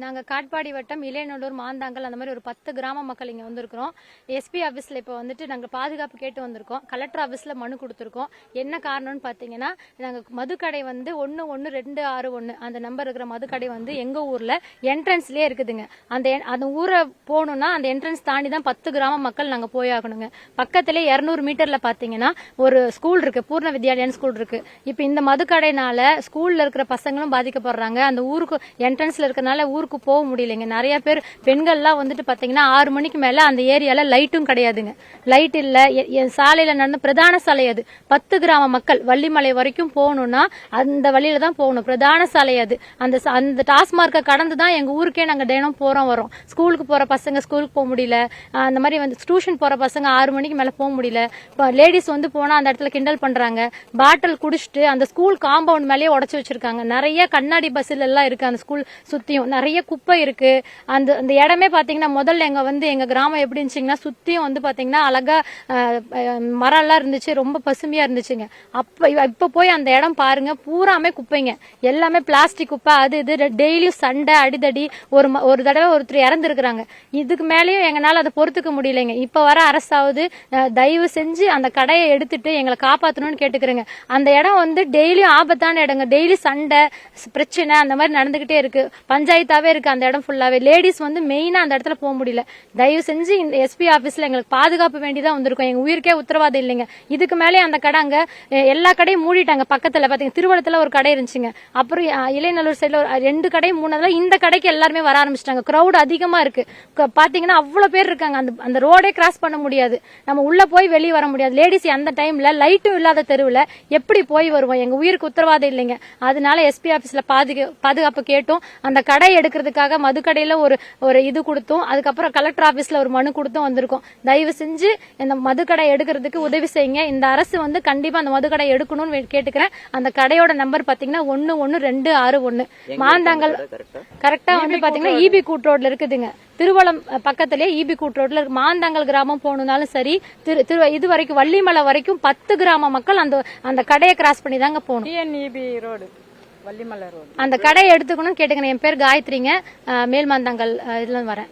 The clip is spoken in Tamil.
நாங்கள் காட்பாடி வட்டம் இளையநல்லூர் மாந்தாங்கல் அந்த மாதிரி ஒரு 10 கிராம மக்கள் இங்கே வந்திருக்கிறோம். எஸ்பி ஆஃபீஸில் இப்போ வந்துட்டு நாங்கள் பாதுகாப்பு கேட்டு வந்திருக்கோம். கலெக்டர் ஆஃபீஸில் மனு கொடுத்துருக்கோம். என்ன காரணம்னு பார்த்தீங்கன்னா, நாங்கள் மதுக்கடை வந்து 11261 அந்த நம்பர் இருக்கிற மதுக்கடை வந்து எங்கள் ஊரில் என்ட்ரன்ஸ்லேயே இருக்குதுங்க. அந்த ஊரை போகணுன்னா அந்த என்ட்ரன்ஸ் தாண்டி தான் 10 கிராம மக்கள் நாங்கள் போயாகணுங்க. பக்கத்திலே 200 மீட்டரில் பார்த்தீங்கன்னா ஒரு ஸ்கூல் இருக்கு, பூர்ண வித்யாலயன் ஸ்கூல் இருக்கு. இப்போ இந்த மதுக்கடைனால ஸ்கூலில் இருக்கிற பசங்களும் பாதிக்கப்படுறாங்க. அந்த ஊருக்கு என்ட்ரன்ஸ்ல இருக்கிறனால ஊருக்கு போக முடியலைங்க. நிறைய பேர் பெண்கள்லாம் வந்துட்டு பாத்தீங்கன்னா 6 மணிக்கு மேல அந்த ஏரியால லைட்டும் கிடையாதுங்க. லைட் இல்ல. சாலையில நடந்த பிரதான சாலை அது. 10 கிராம மக்கள் வள்ளிமலை வரைக்கும் போகணும்னா அந்த வழியில தான் போகணும். பிரதான சாலை அது. அந்த டாஸ்மார்க்கை கடந்து தான் எங்க ஊருக்கே நாங்க தினம் போறோம் வரோம். ஸ்கூலுக்கு போற பசங்க ஸ்கூலுக்கு போக முடியல. அந்த மாதிரி வந்து டியூஷன் போற பசங்க 6 மணிக்கு மேல போக முடியல. லேடிஸ் வந்து போனா அந்த இடத்துல கிண்டல் பண்றாங்க. பாட்டில் குடிச்சிட்டு அந்த ஸ்கூல் காம்பவுண்ட் மேலேயே உடச்சு வச்சிருக்காங்க. நிறைய கண்ணாடி பஸ்ல எல்லாம் இருக்கு. அந்த ஸ்கூல் சுத்தியும் நிறைய குப்பை இருக்கு. அந்த இடமே பாத்தீங்கன்னா முதல்ல எங்க கிராமம் எப்படி இருந்துச்சுங்கன்னா சுத்தியும் வந்து பாத்தீங்கன்னா அழகா மரம் எல்லாம் இருந்துச்சு. ரொம்ப பசுமையா இருந்துச்சுங்க. இப்ப போய் அந்த இடம் பாருங்க, பூராமே குப்பைங்க. எல்லாமே பிளாஸ்டிக் குப்பை. அது இது டெய்லியும் சண்டை அடிதடி. ஒரு தடவை ஒருத்தர் இறந்துருக்குறாங்க. இதுக்கு மேலேயும் எங்களால அதை பொறுத்துக்க முடியலைங்க. இப்ப வர அரசாவது தயவு செஞ்சு அந்த கடையை எடுத்துட்டு எங்களை காப்பாற்றணும்னு கேட்டுக்கிறேங்க. அந்த இடம் வந்து டெய்லியும் ஆபத்தான இடங்க. டெய்லி சண்டை பிரச்சனை அந்த மாதிரி நடந்துகிட்டே இருக்கு. பஞ்சாயத்தாவே இருக்கு அந்த இடம் ஃபுல்லாவே. லேடிஸ் வந்து மெயினா அந்த இடத்துல போக முடியல. தயவு செஞ்சு இந்த எஸ்பி ஆபீஸ்ல எங்களுக்கு பாதுகாப்பு வேண்டிதான் வந்திருக்கோம். எங்க உயிருக்கே உத்தரவாதம் இல்லைங்க. இதுக்கு மேலே அந்த கடை அங்க எல்லா கடையும் மூடிட்டாங்க. பக்கத்துல பாத்தீங்க திருவள்ளத்துல ஒரு கடை இருந்துச்சுங்க. அப்புறம் இளையநல்லூர் சைட்ல ஒரு 2 கடை 3 இந்த கடைக்கு எல்லாருமே வர ஆரம்பிச்சிட்டாங்க. கிரௌட் அதிகமா இருக்கு. பாத்தீங்கன்னா அவ்வளவு பேர் இருக்காங்க. அந்த ரோடே கிராஸ் பண்ண முடியாது. நம்ம உள்ள போய் வெளியே வர முடியாது. லேடிஸ் அந்த டைம்ல லைட்டும் இல்லாத தெருவுல எப்படி போய் வருவோம்? எங்க உயிருக்கு உத்தரவாதம் இல்லைங்க. அதனால எஸ்பி ஆபீஸ்ல பாதுகாப்பு கேட்டோம். அந்த கடை எடுக்கிறதுக்காக மதுக்கடையில ஒரு இது கொடுத்தோம். அதுக்கப்புறம் கலெக்டர் ஆபீஸ்ல ஒரு மனு கொடுத்தும் வந்திருக்கோம். தயவு செஞ்சு இந்த மதுக்கடை எடுக்கிறதுக்கு உதவி செய்யுங்க. இந்த அரசு வந்து கண்டிப்பா அந்த மதுக்கடை எடுக்கணும்னு கேட்டுக்கிறேன். அந்த கடையோட நம்பர் பாத்தீங்கன்னா 11261 மாந்தாங்கல். கரெக்டா வந்து பாத்தீங்கன்னா ஈபி கூட் ரோட்ல இருக்குதுங்க. திருவளம் பக்கத்திலே ஈபி கூட் ரோட்ல இருக்கு. மாந்தாங்கல் கிராமம் போகணும்னாலும் சரி, இது வரைக்கும் வள்ளிமலை வரைக்கும் 10 கிராம மக்கள் அந்த கடையை கிராஸ் பண்ணி தாங்க போகணும். அந்த கடையை எடுத்துக்கணும்னு கேட்டுக்கிறேன். என் பேர் காயத்ரிங்க. மேல்மாந்தாங்கல் இதுல வரேன்.